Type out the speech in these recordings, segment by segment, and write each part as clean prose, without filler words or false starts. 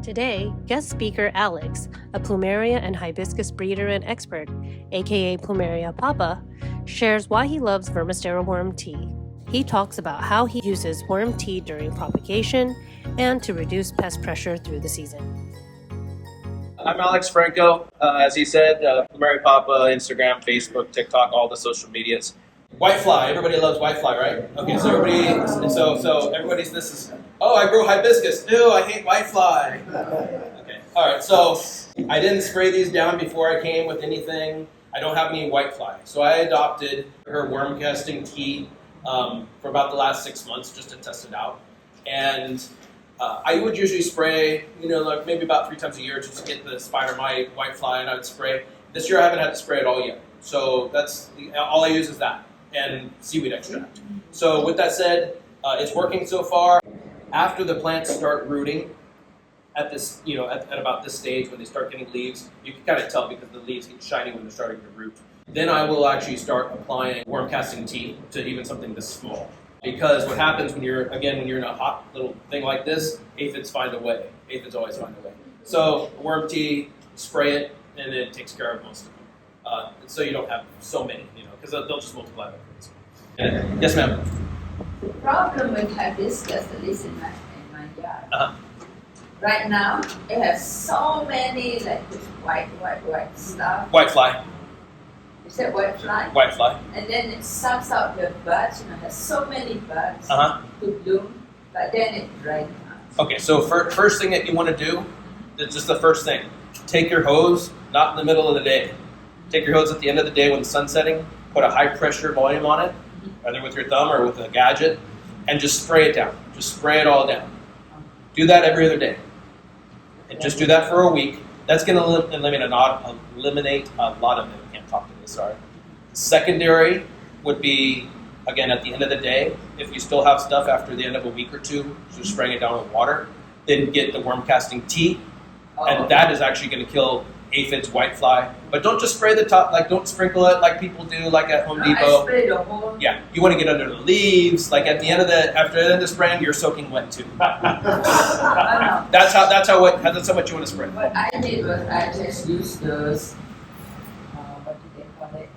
Today, guest speaker Alex, a Plumeria and Hibiscus breeder and expert, aka Plumeria Papa, shares why he loves VermisTerra worm tea. He talks about how he uses worm tea during propagation and to reduce pest pressure through the season. I'm Alex Franco. As he said, Plumeria Papa, Instagram, Facebook, TikTok, all the social medias. Whitefly. Everybody loves whitefly, right? Okay, so everybody's this is. Oh, I grow hibiscus. Ew, I hate whitefly. Okay, all right. So I didn't spray these down before I came with anything. I don't have any whitefly, so I adopted her worm casting tea for about the last 6 months just to test it out, and I would usually spray, like maybe about 3 times a year just to get the spider mite, whitefly, and I would spray. This year I haven't had to spray at all yet, so all I use is that and seaweed extract. So with that said, it's working so far. After the plants start rooting, at this, at about this stage when they start getting leaves, you can kind of tell because the leaves get shiny when they're starting to root. Then I will actually start applying worm casting tea to even something this small. Because what happens when you're in a hot little thing like this, aphids find a way. Aphids always find a way. So worm tea, spray it, and it takes care of most of them. So you don't have so many, because they'll just multiply like crazy. Yes, ma'am. The problem with hibiscus, at least in my yard, right now it has so many like this white stuff. Whitefly. Is that whitefly? Whitefly. And then it sucks out the buds. There's so many buds to bloom, but then it dries out. Okay, so first thing that you want to do, just the first thing, take your hose, not in the middle of the day. Take your hose at the end of the day when the sun's setting, put a high pressure volume on it, either with your thumb or with a gadget, and just spray it down. Just spray it all down. Do that every other day. And just do that for a week. That's going to eliminate a lot of them. I can't talk to this, sorry. Secondary would be, again, at the end of the day, if you still have stuff after the end of a week or two, just spraying it down with water, then get the worm casting tea, and that is actually going to kill aphids, whitefly. But don't just spray the top, don't sprinkle it like people do, like at Home Depot. I spray the whole. Yeah, you want to get under the leaves. Like at the end of after the end of spring, you're soaking wet too. That's how much you want to spray. What I did was I just used those, what do they call it?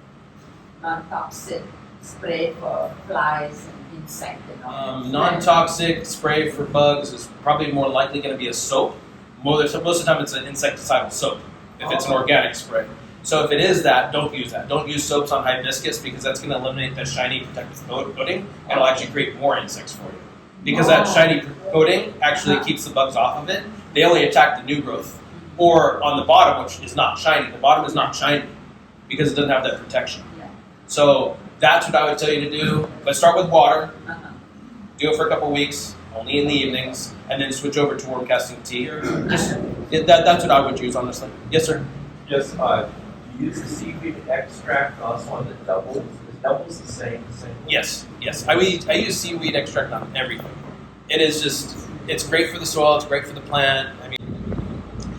Non-toxic spray for flies and insects and all. Non-toxic spray for bugs is probably more likely going to be a soap. Most of the time, it's an insecticidal soap. If it's an organic spray. So if it is that, don't use that. Don't use soaps on hibiscus because that's going to eliminate that shiny protective coating and it'll actually create more insects for you. Because that shiny coating actually keeps the bugs off of it. They only attack the new growth. Or on the bottom, which is not shiny. The bottom is not shiny because it doesn't have that protection. So that's what I would tell you to do. But start with water. Do it for a couple weeks, only in the evenings, and then switch over to worm casting tea. That's what I would use, honestly. Yes, sir? Yes, do you use the seaweed extract also on the doubles? Is doubles the same? Yes. I use seaweed extract on everything. It is just, it's great for the soil, it's great for the plant.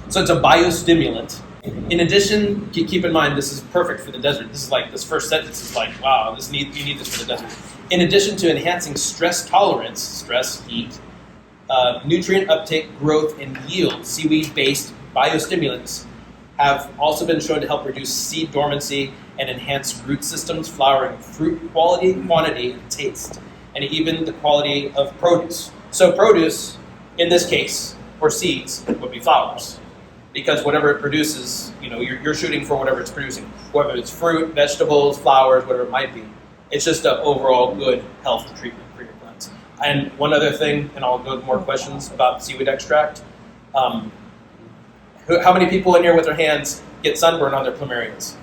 So it's a biostimulant. In addition, keep in mind, this is perfect for the desert. This is like, this first sentence is like, wow, you need this for the desert. In addition to enhancing stress tolerance, stress, heat, nutrient uptake, growth, and yield, seaweed-based biostimulants have also been shown to help reduce seed dormancy and enhance root systems, flowering, fruit quality, quantity, and taste, and even the quality of produce. So produce, in this case, for seeds, would be flowers. Because whatever it produces, you're shooting for whatever it's producing. Whether it's fruit, vegetables, flowers, whatever it might be. It's just an overall good health treatment for your plants. And one other thing, and I'll go to more questions about seaweed extract. How many people in here with their hands get sunburn on their plumerias?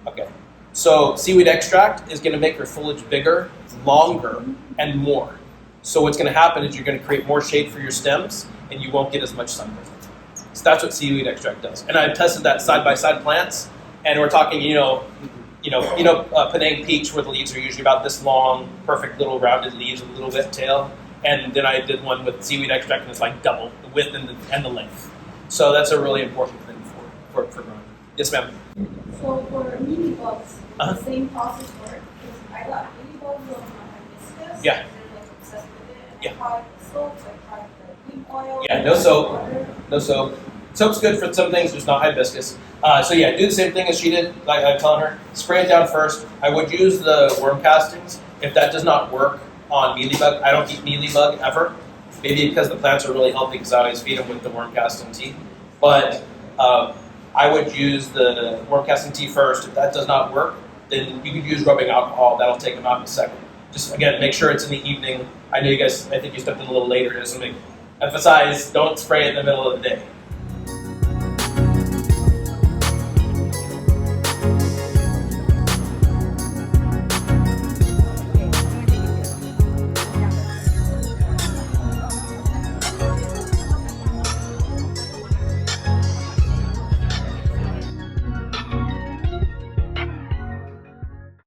Okay. So seaweed extract is going to make your foliage bigger, longer, and more. So what's going to happen is you're going to create more shade for your stems, and you won't get as much sunburn. So that's what seaweed extract does. And I've tested that side-by-side plants, and we're talking, Penang peach where the leaves are usually about this long, perfect little rounded leaves with a little bit tail. And then I did one with seaweed extract and it's like double the width and the length. So that's a really important thing for growing. Yes, ma'am. So for mealy bugs, the same process work because I got mealy bugs on my hibiscus. Yeah. And then obsessed with it. And Yeah. I tried the soaps, I tried the neem oil. Yeah, no soap. Water. No soap. Soap's good for some things, just not hibiscus. So yeah, do the same thing as she did. Like I'm telling her, spray it down first. I would use the worm castings. If that does not work on mealybug, I don't keep mealybug ever. Maybe because the plants are really healthy, because I always feed them with the worm casting tea. But I would use the worm casting tea first. If that does not work, then you could use rubbing alcohol. That'll take them out in a second. Just again, make sure it's in the evening. I know you guys. I think you stepped in a little later. Just to emphasize, don't spray it in the middle of the day.